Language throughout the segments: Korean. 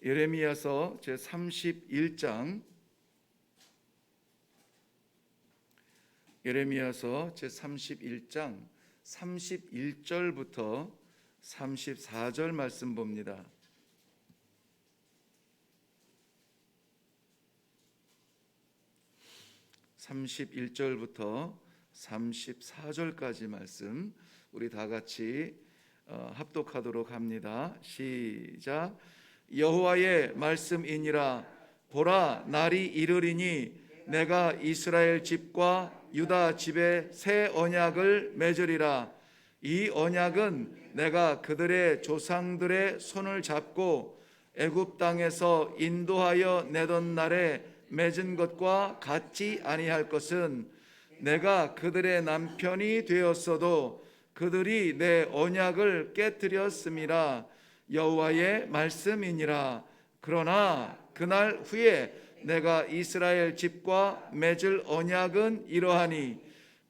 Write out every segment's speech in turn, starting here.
예레미야서 제31장 예레미야서 제31장 31절부터 34절 말씀 봅니다. (31절부터) 34절까지 말씀 우리 다 같이 합독하도록 합니다. 시작. 여호와의 말씀이니라. 보라, 날이 이르리니 내가 이스라엘 집과 유다 집에 새 언약을 맺으리라. 이 언약은 내가 그들의 조상들의 손을 잡고 애굽 땅에서 인도하여 내던 날에 맺은 것과 같지 아니할 것은 내가 그들의 남편이 되었어도 그들이 내 언약을 깨뜨렸음이라. 여호와의 말씀이니라. 그러나 그날 후에 내가 이스라엘 집과 맺을 언약은 이러하니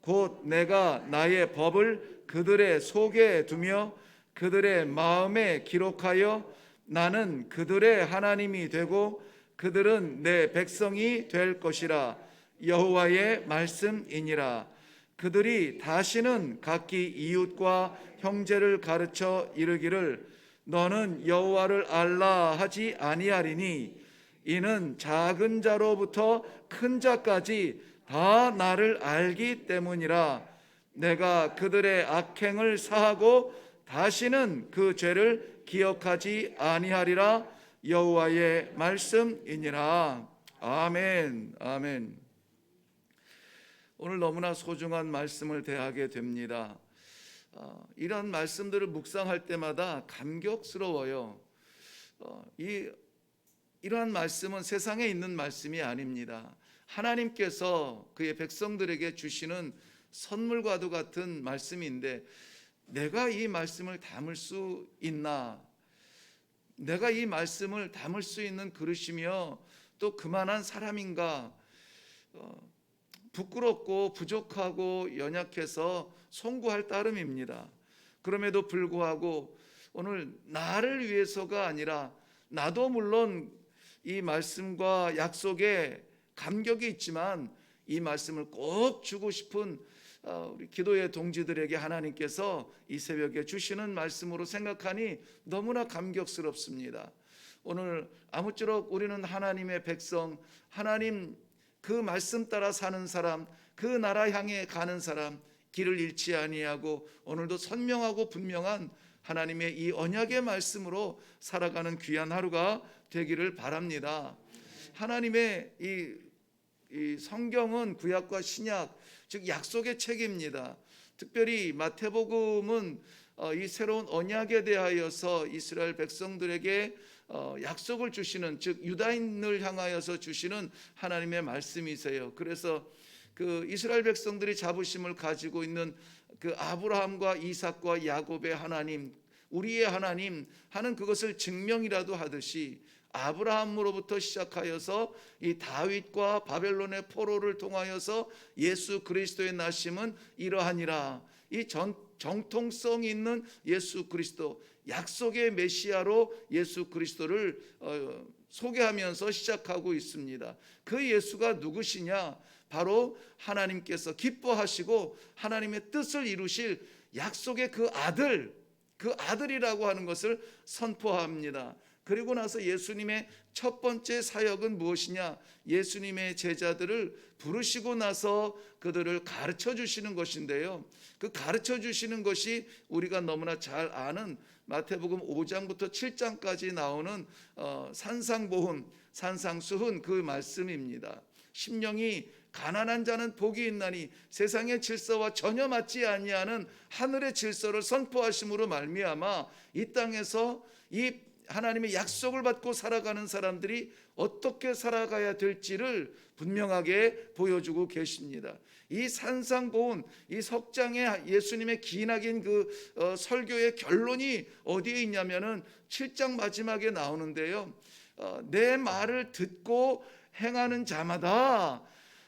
곧 내가 나의 법을 그들의 속에 두며 그들의 마음에 기록하여 나는 그들의 하나님이 되고 그들은 내 백성이 될 것이라. 여호와의 말씀이니라. 그들이 다시는 각기 이웃과 형제를 가르쳐 이르기를 너는 여호와를 알라 하지 아니하리니 이는 작은 자로부터 큰 자까지 다 나를 알기 때문이라. 내가 그들의 악행을 사하고 다시는 그 죄를 기억하지 아니하리라. 여호와의 말씀이니라. 아멘. 아멘. 오늘 너무나 소중한 말씀을 대하게 됩니다. 이런 말씀들을 묵상할 때마다 감격스러워요. 이러한 말씀은 세상에 있는 말씀이 아닙니다. 하나님께서 그의 백성들에게 주시는 선물과도 같은 말씀인데 내가 이 말씀을 담을 수 있나? 내가 이 말씀을 담을 수 있는 그릇이며 또 그만한 사람인가? 부끄럽고 부족하고 연약해서 송구할 따름입니다. 그럼에도 불구하고 오늘 나를 위해서가 아니라 나도 물론 이 말씀과 약속에 감격이 있지만 이 말씀을 꼭 주고 싶은 우리 기도의 동지들에게 하나님께서 이 새벽에 주시는 말씀으로 생각하니 너무나 감격스럽습니다. 오늘 아무쪼록 우리는 하나님의 백성, 하나님 그 말씀 따라 사는 사람, 그 나라 향해 가는 사람, 길을 잃지 아니하고 오늘도 선명하고 분명한 하나님의 이 언약의 말씀으로 살아가는 귀한 하루가 되기를 바랍니다. 하나님의 이 성경은 구약과 신약, 즉 약속의 책입니다. 특별히 마태복음은 이 새로운 언약에 대하여서 이스라엘 백성들에게 약속을 주시는, 즉 유다인을 향하여서 주시는 하나님의 말씀이세요. 그래서 그 이스라엘 백성들이 자부심을 가지고 있는 그 아브라함과 이삭과 야곱의 하나님, 우리의 하나님 하는 그것을 증명이라도 하듯이 아브라함으로부터 시작하여서 이 다윗과 바벨론의 포로를 통하여서 예수 그리스도의 나심은 이러하니라. 이 정통성 있는 예수 그리스도, 약속의 메시아로 예수 그리스도를 소개하면서 시작하고 있습니다. 그 예수가 누구시냐? 바로 하나님께서 기뻐하시고 하나님의 뜻을 이루실 약속의 그 아들이라고 하는 것을 선포합니다. 그리고 나서 예수님의 첫 번째 사역은 무엇이냐? 예수님의 제자들을 부르시고 나서 그들을 가르쳐 주시는 것인데요, 그 가르쳐 주시는 것이 우리가 너무나 잘 아는 마태복음 5장부터 7장까지 나오는 산상보훈, 산상수훈 그 말씀입니다. 심령이 가난한 자는 복이 있나니 세상의 질서와 전혀 맞지 아니하는 하늘의 질서를 선포하심으로 말미암아 이 땅에서 이 하나님의 약속을 받고 살아가는 사람들이 어떻게 살아가야 될지를 분명하게 보여주고 계십니다. 이 산상보훈, 이 석장의 예수님의 기나긴 그 설교의 결론이 어디에 있냐면은 7장 마지막에 나오는데요, 내 말을 듣고 행하는 자마다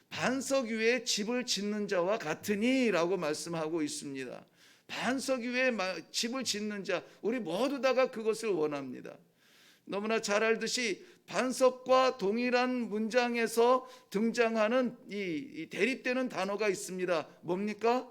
반석 위에 집을 짓는 자와 같으니 라고 말씀하고 있습니다. 반석 위에 집을 짓는 자, 우리 모두 다가 그것을 원합니다. 너무나 잘 알듯이 반석과 동일한 문장에서 등장하는 이 대립되는 단어가 있습니다. 뭡니까?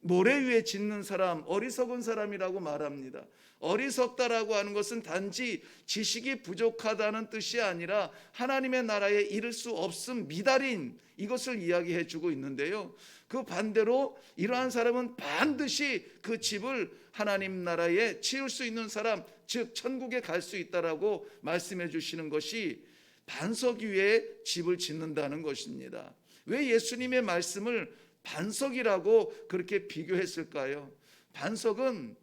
모래 위에 짓는 사람, 어리석은 사람이라고 말합니다. 어리석다라고 하는 것은 단지 지식이 부족하다는 뜻이 아니라 하나님의 나라에 이를 수 없음, 미달인, 이것을 이야기해 주고 있는데요. 그 반대로 이러한 사람은 반드시 그 집을 하나님 나라에 치울 수 있는 사람, 즉 천국에 갈 수 있다라고 말씀해 주시는 것이 반석 위에 집을 짓는다는 것입니다. 왜 예수님의 말씀을 반석이라고 그렇게 비교했을까요? 반석은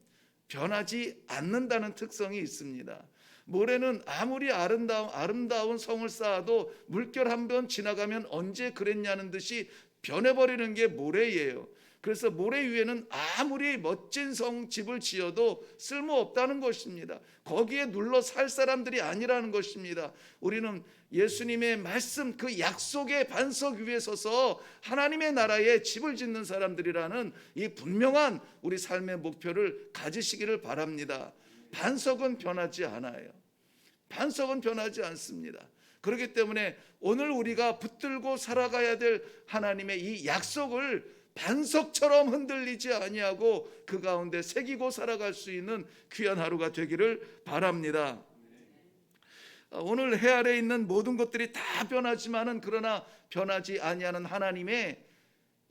변하지 않는다는 특성이 있습니다. 모래는 아무리 아름다운 성을 쌓아도 물결 한 번 지나가면 언제 그랬냐는 듯이 변해버리는 게 모래예요. 그래서 모래 위에는 아무리 멋진 집을 지어도 쓸모없다는 것입니다. 거기에 눌러 살 사람들이 아니라는 것입니다. 우리는 예수님의 말씀, 그 약속의 반석 위에 서서 하나님의 나라에 집을 짓는 사람들이라는 이 분명한 우리 삶의 목표를 가지시기를 바랍니다. 반석은 변하지 않아요. 반석은 변하지 않습니다. 그렇기 때문에 오늘 우리가 붙들고 살아가야 될 하나님의 이 약속을 반석처럼 흔들리지 아니하고 그 가운데 새기고 살아갈 수 있는 귀한 하루가 되기를 바랍니다. 오늘 해 아래에 있는 모든 것들이 다 변하지만은 그러나 변하지 아니하는 하나님의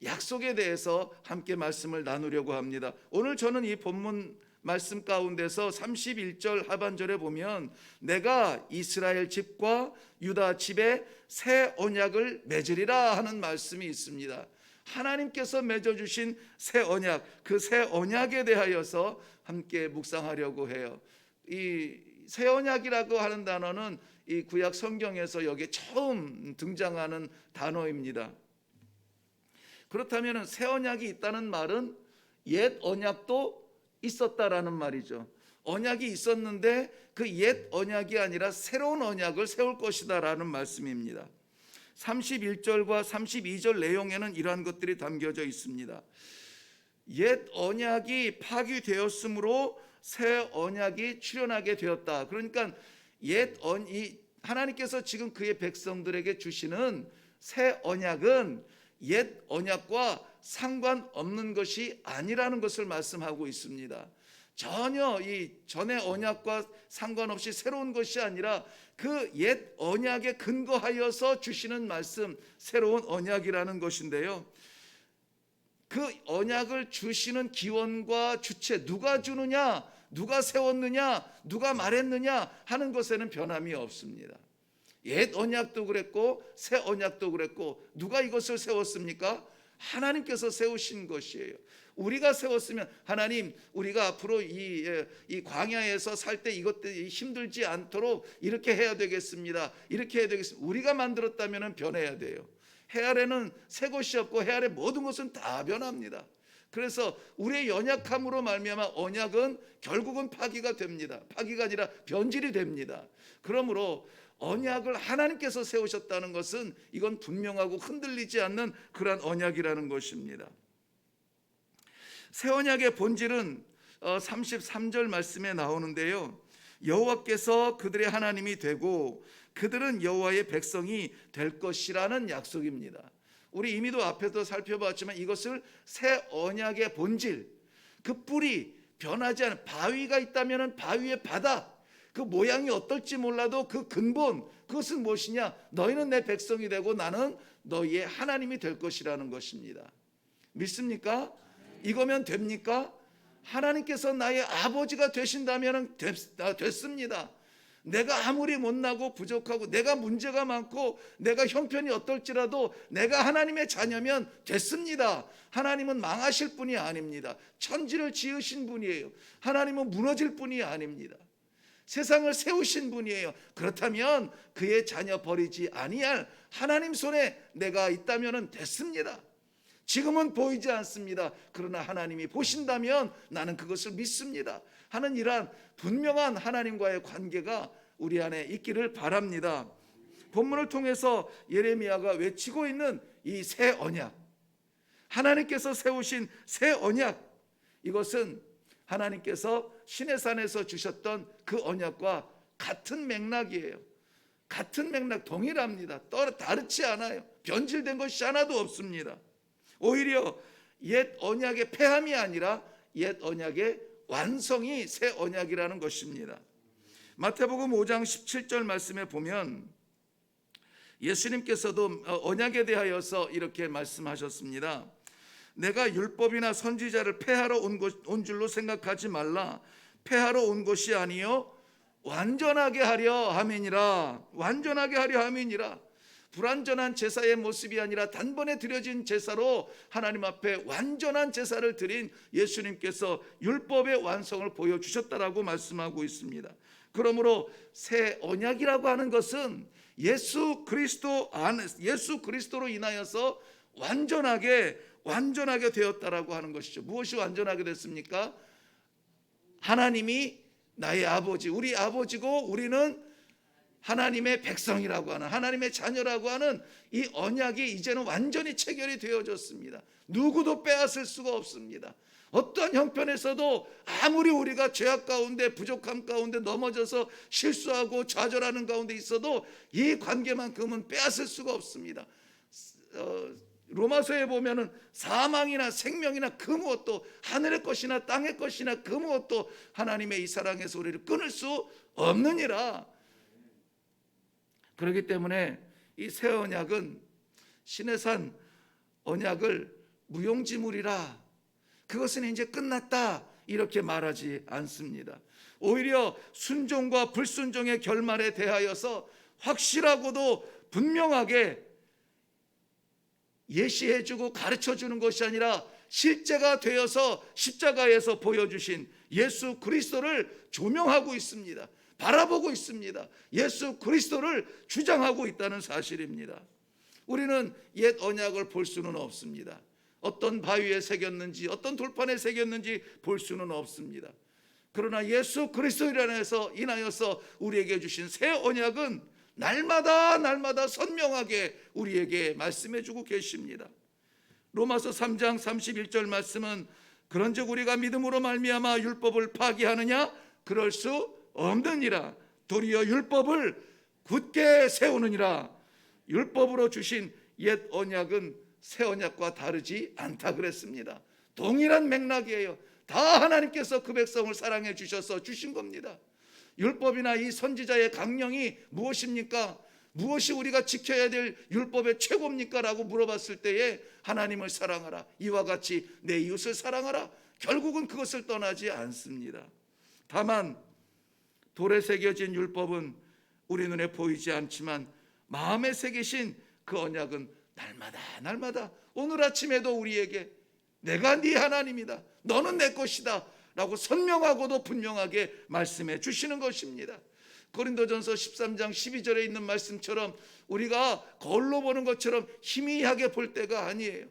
약속에 대해서 함께 말씀을 나누려고 합니다. 오늘 저는 이 본문 말씀 가운데서 31절 하반절에 보면 내가 이스라엘 집과 유다 집에 새 언약을 맺으리라 하는 말씀이 있습니다. 하나님께서 맺어주신 새 언약, 그 새 언약에 대하여서 함께 묵상하려고 해요. 이 새 언약이라고 하는 단어는 이 구약 성경에서 여기에 처음 등장하는 단어입니다. 그렇다면 새 언약이 있다는 말은 옛 언약도 있었다라는 말이죠. 언약이 있었는데 그 옛 언약이 아니라 새로운 언약을 세울 것이다라는 말씀입니다. 31절과 32절 내용에는 이러한 것들이 담겨져 있습니다. 옛 언약이 파기되었으므로 새 언약이 출현하게 되었다. 그러니까 하나님께서 지금 그의 백성들에게 주시는 새 언약은 옛 언약과 상관없는 것이 아니라는 것을 말씀하고 있습니다. 전혀 이 전의 언약과 상관없이 새로운 것이 아니라 그 옛 언약에 근거하여서 주시는 말씀, 새로운 언약이라는 것인데요. 그 언약을 주시는 기원과 주체, 누가 주느냐, 누가 세웠느냐, 누가 말했느냐 하는 것에는 변함이 없습니다. 옛 언약도 그랬고 새 언약도 그랬고 누가 이것을 세웠습니까? 하나님께서 세우신 것이에요. 우리가 세웠으면 하나님, 우리가 앞으로 이 광야에서 살 때 이것들이 힘들지 않도록 이렇게 해야 되겠습니다. 이렇게 해야 되겠습니다. 우리가 만들었다면 변해야 돼요. 해 아래는 새 것이 없고 해 아래 모든 것은 다 변합니다. 그래서 우리의 연약함으로 말미암아 언약은 결국은 파기가 됩니다. 파기가 아니라 변질이 됩니다. 그러므로 언약을 하나님께서 세우셨다는 것은 이건 분명하고 흔들리지 않는 그러한 언약이라는 것입니다. 새 언약의 본질은 33절 말씀에 나오는데요. 여호와께서 그들의 하나님이 되고 그들은 여호와의 백성이 될 것이라는 약속입니다. 우리 이미도 앞에서 살펴봤지만 이것을 새 언약의 본질, 그 뿌리, 변하지 않은 바위가 있다면 바위의 바다, 그 모양이 어떨지 몰라도 그 근본, 그것은 무엇이냐? 너희는 내 백성이 되고 나는 너희의 하나님이 될 것이라는 것입니다. 믿습니까? 이거면 됩니까? 하나님께서 나의 아버지가 되신다면 됐습니다. 내가 아무리 못나고 부족하고 내가 문제가 많고 내가 형편이 어떨지라도 내가 하나님의 자녀면 됐습니다. 하나님은 망하실 분이 아닙니다. 천지를 지으신 분이에요. 하나님은 무너질 분이 아닙니다. 세상을 세우신 분이에요. 그렇다면 그의 자녀 버리지 아니할 하나님 손에 내가 있다면 됐습니다. 지금은 보이지 않습니다. 그러나 하나님이 보신다면 나는 그것을 믿습니다 하는 이러한 분명한 하나님과의 관계가 우리 안에 있기를 바랍니다. 본문을 통해서 예레미야가 외치고 있는 이 새 언약, 하나님께서 세우신 새 언약, 이것은 하나님께서 시내산에서 주셨던 그 언약과 같은 맥락이에요. 같은 맥락, 동일합니다. 다르지 않아요. 변질된 것이 하나도 없습니다. 오히려 옛 언약의 폐함이 아니라 옛 언약의 완성이 새 언약이라는 것입니다. 마태복음 5장 17절 말씀에 보면 예수님께서도 언약에 대하여서 이렇게 말씀하셨습니다. 내가 율법이나 선지자를 폐하러 온 줄로 생각하지 말라. 폐하러 온 것이 아니요 완전하게 하려 함이니라. 완전하게 하려 함이니라. 불완전한 제사의 모습이 아니라 단번에 드려진 제사로 하나님 앞에 완전한 제사를 드린 예수님께서 율법의 완성을 보여주셨다라고 말씀하고 있습니다. 그러므로 새 언약이라고 하는 것은 예수 그리스도로 인하여서 완전하게 되었다라고 하는 것이죠. 무엇이 완전하게 됐습니까? 하나님이 나의 아버지, 우리 아버지고 우리는 하나님의 백성이라고 하는, 하나님의 자녀라고 하는 이 언약이 이제는 완전히 체결이 되어졌습니다. 누구도 빼앗을 수가 없습니다. 어떠한 형편에서도 아무리 우리가 죄악 가운데, 부족함 가운데 넘어져서 실수하고 좌절하는 가운데 있어도 이 관계만큼은 빼앗을 수가 없습니다. 로마서에 보면은 사망이나 생명이나 그 무엇도, 하늘의 것이나 땅의 것이나 그 무엇도 하나님의 이 사랑에서 우리를 끊을 수 없느니라. 그렇기 때문에 이 새 언약은 신의 산 언약을 무용지물이라, 그것은 이제 끝났다, 이렇게 말하지 않습니다. 오히려 순종과 불순종의 결말에 대하여서 확실하고도 분명하게 예시해주고 가르쳐주는 것이 아니라 실제가 되어서 십자가에서 보여주신 예수 그리스도를 조명하고 있습니다. 바라보고 있습니다. 예수 그리스도를 주장하고 있다는 사실입니다. 우리는 옛 언약을 볼 수는 없습니다. 어떤 바위에 새겼는지, 어떤 돌판에 새겼는지 볼 수는 없습니다. 그러나 예수 그리스도로 인하여서 우리에게 주신 새 언약은 날마다 선명하게 우리에게 말씀해주고 계십니다. 로마서 3장 31절 말씀은 그런즉 우리가 믿음으로 말미암아 율법을 파기하느냐? 그럴 수 없느니라. 도리어 율법을 굳게 세우느니라. 율법으로 주신 옛 언약은 새 언약과 다르지 않다 그랬습니다. 동일한 맥락이에요. 다 하나님께서 그 백성을 사랑해 주셔서 주신 겁니다. 율법이나 이 선지자의 강령이 무엇입니까? 무엇이 우리가 지켜야 될 율법의 최고입니까? 라고 물어봤을 때에 하나님을 사랑하라, 이와 같이 내 이웃을 사랑하라, 결국은 그것을 떠나지 않습니다. 다만 돌에 새겨진 율법은 우리 눈에 보이지 않지만 마음에 새기신 그 언약은 날마다 오늘 아침에도 우리에게 내가 네 하나님이다, 너는 내 것이다 라고 선명하고도 분명하게 말씀해 주시는 것입니다. 고린도전서 13장 12절에 있는 말씀처럼 우리가 거울로 보는 것처럼 희미하게 볼 때가 아니에요.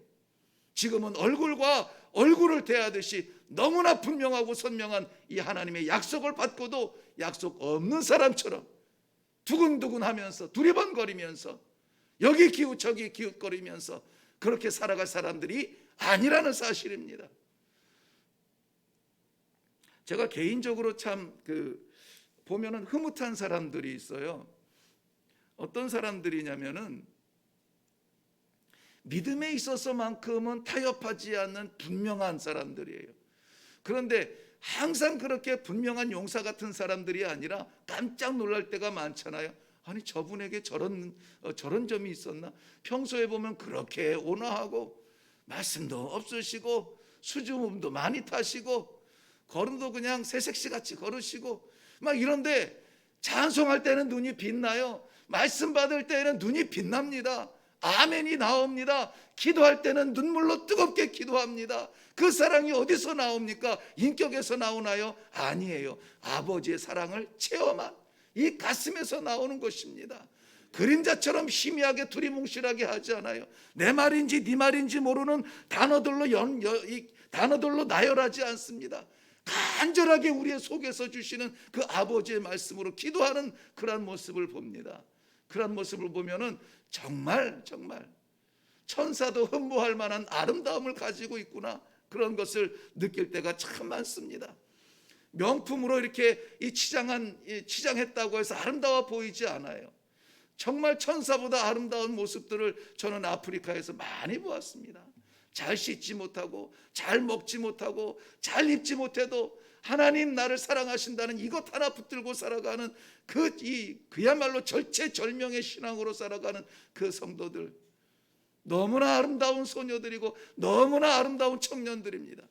지금은 얼굴과 얼굴을 대하듯이 너무나 분명하고 선명한 이 하나님의 약속을 받고도 약속 없는 사람처럼 두근두근하면서 두리번거리면서 여기 기웃 저기 기웃거리면서 그렇게 살아갈 사람들이 아니라는 사실입니다. 제가 개인적으로 참 보면은 흐뭇한 사람들이 있어요. 어떤 사람들이냐면은 믿음에 있어서만큼은 타협하지 않는 분명한 사람들이에요. 그런데 항상 그렇게 분명한 용사 같은 사람들이 아니라 깜짝 놀랄 때가 많잖아요. 아니 저분에게 저런 점이 있었나? 평소에 보면 그렇게 온화하고 말씀도 없으시고 수줍음도 많이 타시고 걸음도 그냥 새색시 같이 걸으시고 막 이런데 찬송할 때는 눈이 빛나요. 말씀 받을 때는 눈이 빛납니다. 아멘이 나옵니다. 기도할 때는 눈물로 뜨겁게 기도합니다. 그 사랑이 어디서 나옵니까? 인격에서 나오나요? 아니에요. 아버지의 사랑을 체험한 이 가슴에서 나오는 것입니다. 그림자처럼 희미하게 두리뭉실하게 하지 않아요. 내 말인지 네 말인지 모르는 단어들로 나열하지 않습니다. 간절하게 우리의 속에서 주시는 그 아버지의 말씀으로 기도하는 그런 모습을 봅니다. 그런 모습을 보면은 정말 천사도 흠모할 만한 아름다움을 가지고 있구나, 그런 것을 느낄 때가 참 많습니다. 명품으로 이렇게 치장했다고 해서 아름다워 보이지 않아요. 정말 천사보다 아름다운 모습들을 저는 아프리카에서 많이 보았습니다. 잘 씻지 못하고 잘 먹지 못하고 잘 입지 못해도 하나님 나를 사랑하신다는 이것 하나 붙들고 살아가는 그야말로 절체절명의 신앙으로 살아가는 그 성도들, 너무나 아름다운 소녀들이고 너무나 아름다운 청년들입니다.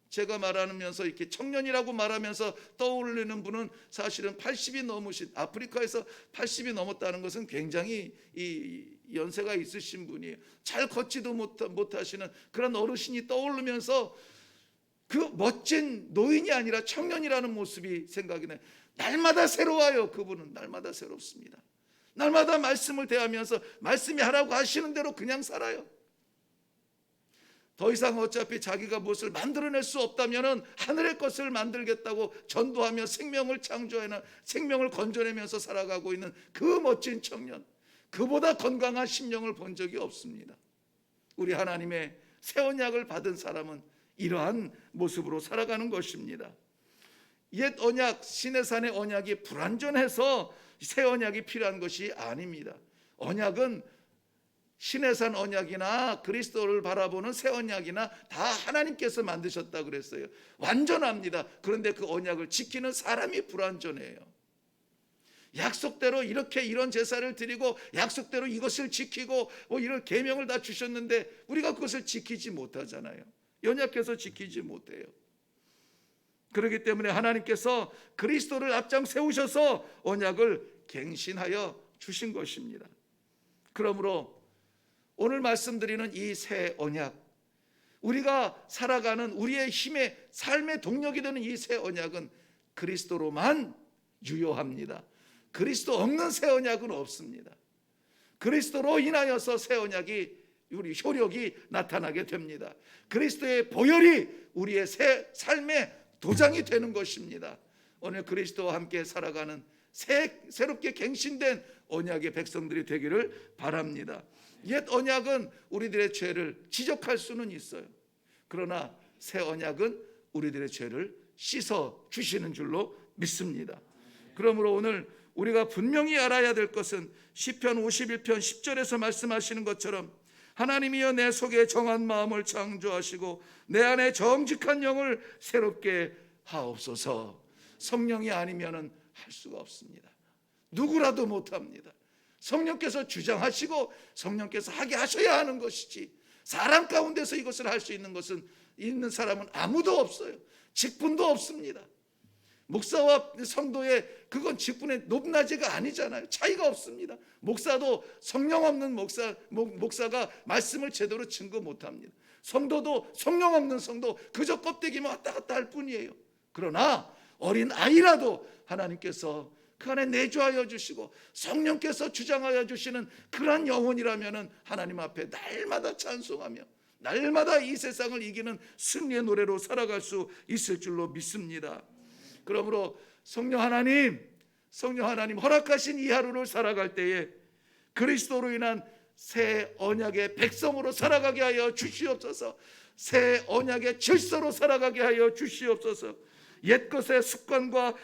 제가 말하면서 이렇게 청년이라고 말하면서 떠올리는 분은 사실은 80이 넘으신, 아프리카에서 80이 넘었다는 것은 굉장히 연세가 있으신 분이에요. 잘 걷지도 못하시는 그런 어르신이 떠오르면서 그 멋진 노인이 아니라 청년이라는 모습이 생각이 나요. 날마다 새로워요. 그분은 날마다 새롭습니다. 날마다 말씀을 대하면서 말씀이 하라고 하시는 대로 그냥 살아요. 더 이상 어차피 자기가 무엇을 만들어낼 수 없다면 하늘의 것을 만들겠다고 전도하며 생명을 창조해나 생명을 건져내면서 살아가고 있는 그 멋진 청년, 그보다 건강한 심령을 본 적이 없습니다. 우리 하나님의 새 언약을 받은 사람은 이러한 모습으로 살아가는 것입니다. 옛 언약, 시내산의 언약이 불완전해서 새 언약이 필요한 것이 아닙니다. 언약은 시내산 언약이나 그리스도를 바라보는 새 언약이나 다 하나님께서 만드셨다 그랬어요. 완전합니다. 그런데 그 언약을 지키는 사람이 불완전해요. 약속대로 이런 제사를 드리고 약속대로 이것을 지키고 이런 계명을 다 주셨는데 우리가 그것을 지키지 못하잖아요. 연약해서 지키지 못해요. 그렇기 때문에 하나님께서 그리스도를 앞장 세우셔서 언약을 갱신하여 주신 것입니다. 그러므로 오늘 말씀드리는 이 새 언약, 우리가 살아가는 우리의 힘의 삶의 동력이 되는 이 새 언약은 그리스도로만 유효합니다. 그리스도 없는 새 언약은 없습니다. 그리스도로 인하여서 새 언약이 우리 효력이 나타나게 됩니다. 그리스도의 보혈이 우리의 새 삶의 도장이 되는 것입니다. 오늘 그리스도와 함께 살아가는 새롭게 갱신된 언약의 백성들이 되기를 바랍니다. 옛 언약은 우리들의 죄를 지적할 수는 있어요. 그러나 새 언약은 우리들의 죄를 씻어 주시는 줄로 믿습니다. 그러므로 오늘 우리가 분명히 알아야 될 것은 시편 51편 10절에서 말씀하시는 것처럼 하나님이여 내 속에 정한 마음을 창조하시고 내 안에 정직한 영을 새롭게 하옵소서. 성령이 아니면 할 수가 없습니다. 누구라도 못합니다. 성령께서 주장하시고 성령께서 하게 하셔야 하는 것이지, 사람 가운데서 이것을 할 수 있는 사람은 아무도 없어요. 직분도 없습니다. 목사와 성도의 그건 직분의 높낮이가 아니잖아요. 차이가 없습니다. 목사도 성령 없는 목사가 말씀을 제대로 증거 못합니다. 성도도 성령 없는 성도 그저 껍데기만 왔다 갔다 할 뿐이에요. 그러나 어린 아이라도 하나님께서 그 안에 내주하여 주시고 성령께서 주장하여 주시는 그러한 영혼이라면 하나님 앞에 날마다 찬송하며 날마다 이 세상을 이기는 승리의 노래로 살아갈 수 있을 줄로 믿습니다. 그러므로 성령 하나님 허락하신 이 하루를 살아갈 때에 그리스도로 인한 새 언약의 백성으로 살아가게 하여 주시옵소서. 새 언약의 질서로 살아가게 하여 주시옵소서. 옛것의 습관과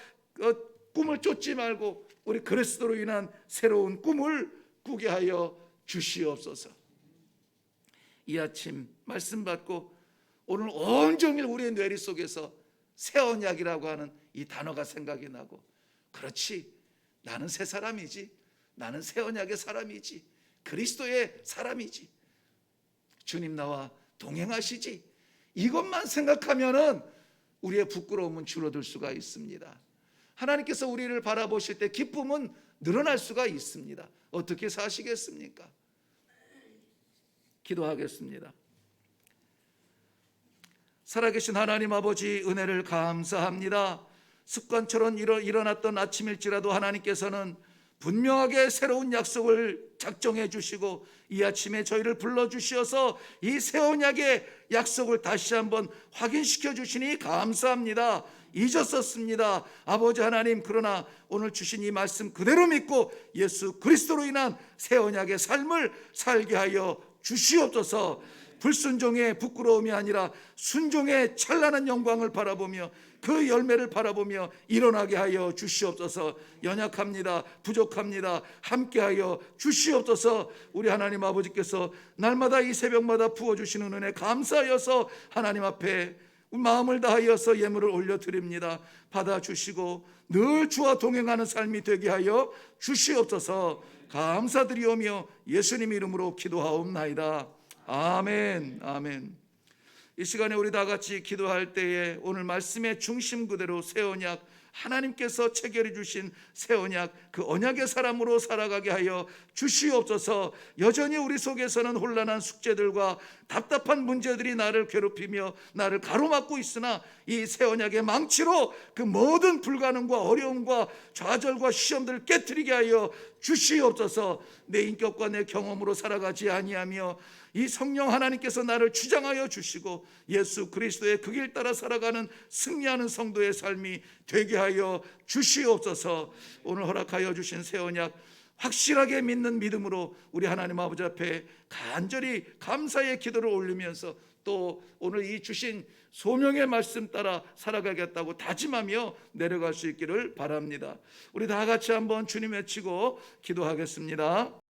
꿈을 쫓지 말고 우리 그리스도로 인한 새로운 꿈을 꾸게 하여 주시옵소서. 이 아침 말씀 받고 오늘 온종일 우리의 뇌리 속에서 새 언약이라고 하는 이 단어가 생각이 나고, 그렇지, 나는 새 사람이지, 나는 새 언약의 사람이지, 그리스도의 사람이지, 주님 나와 동행하시지, 이것만 생각하면은 우리의 부끄러움은 줄어들 수가 있습니다. 하나님께서 우리를 바라보실 때 기쁨은 늘어날 수가 있습니다. 어떻게 사시겠습니까? 기도하겠습니다. 살아계신 하나님 아버지, 은혜를 감사합니다. 습관처럼 일어났던 아침일지라도 하나님께서는 분명하게 새로운 약속을 작정해 주시고 이 아침에 저희를 불러주셔서 이 새 언약의 약속을 다시 한번 확인시켜 주시니 감사합니다. 잊었었습니다. 아버지 하나님, 그러나 오늘 주신 이 말씀 그대로 믿고 예수 그리스도로 인한 새 언약의 삶을 살게 하여 주시옵소서. 불순종의 부끄러움이 아니라 순종의 찬란한 영광을 바라보며 그 열매를 바라보며 일어나게 하여 주시옵소서. 연약합니다. 부족합니다. 함께하여 주시옵소서. 우리 하나님 아버지께서 날마다 이 새벽마다 부어주시는 은혜 감사하여서 하나님 앞에 마음을 다하여서 예물을 올려드립니다. 받아주시고 늘 주와 동행하는 삶이 되게 하여 주시옵소서. 감사드리오며 예수님 이름으로 기도하옵나이다. 아멘. 아멘. 이 시간에 우리 다 같이 기도할 때에 오늘 말씀의 중심 그대로 새 언약, 하나님께서 체결해 주신 새 언약, 그 언약의 사람으로 살아가게 하여 주시옵소서. 여전히 우리 속에서는 혼란한 숙제들과 답답한 문제들이 나를 괴롭히며 나를 가로막고 있으나 이 새 언약의 망치로 그 모든 불가능과 어려움과 좌절과 시험들을 깨트리게 하여 주시옵소서. 내 인격과 내 경험으로 살아가지 아니하며 이 성령 하나님께서 나를 주장하여 주시고 예수 그리스도의 그 길 따라 살아가는 승리하는 성도의 삶이 되게 하여 주시옵소서. 오늘 허락하여 주신 새 언약 확실하게 믿는 믿음으로 우리 하나님 아버지 앞에 간절히 감사의 기도를 올리면서 또 오늘 이 주신 소명의 말씀 따라 살아가겠다고 다짐하며 내려갈 수 있기를 바랍니다. 우리 다 같이 한번 주님 외치고 기도하겠습니다.